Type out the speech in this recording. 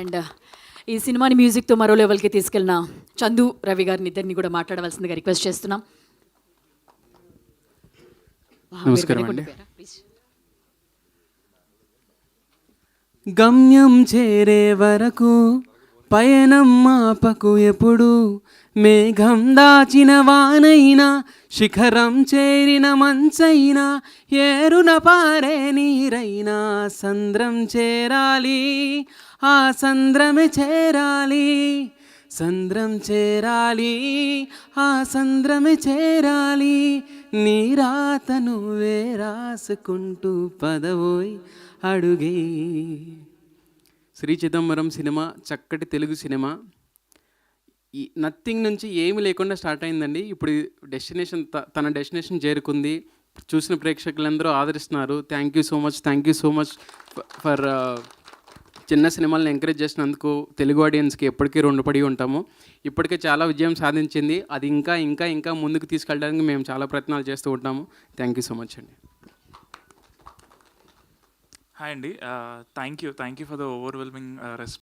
And ఈ సినిమాని మ్యూజిక్తో మరో లెవెల్కి తీసుకెళ్ళిన చందు రవి గారిని ఇద్దరిని కూడా మాట్లాడవలసిందిగా రిక్వెస్ట్ చేస్తున్నాం. నమస్కారం అండి. గమ్యం చేరే వరకు పయనం మాపకు ఎప్పుడు, మేఘం దాచిన వానైనా శిఖరం చేరిన మంచైనా ఏరున పారే నీరైనా సంద్రం చేరాలి, ఆ సంద్రమే చేరాలి, సంద్రం చేరాలి, ఆ సంద్రమే చేరాలి, నీ రాత నువ్వే రాసుకుంటూ పదవోయ్ అడుగే. శ్రీ చిదంబరం సినిమా చక్కటి తెలుగు సినిమా. ఈ నథింగ్ నుంచి ఏమి లేకుండా స్టార్ట్ అయిందండి. ఇప్పుడు డెస్టినేషన్ తన డెస్టినేషన్ చేరుకుంది. చూసిన ప్రేక్షకులందరూ ఆదరిస్తున్నారు. Thank you so much for చిన్న సినిమాలను ఎంకరేజ్ చేసినందుకు తెలుగు ఆడియన్స్కి ఎప్పటికీ రుణపడి ఉంటాము. ఇప్పటికే చాలా విజయం సాధించింది. అది ఇంకా ఇంకా ఇంకా ముందుకు తీసుకెళ్ళడానికి మేము చాలా ప్రయత్నాలు చేస్తూ ఉంటాము. థ్యాంక్ యూ సో మచ్ అండి. హాయ్ అండి, thank you for the overwhelming response.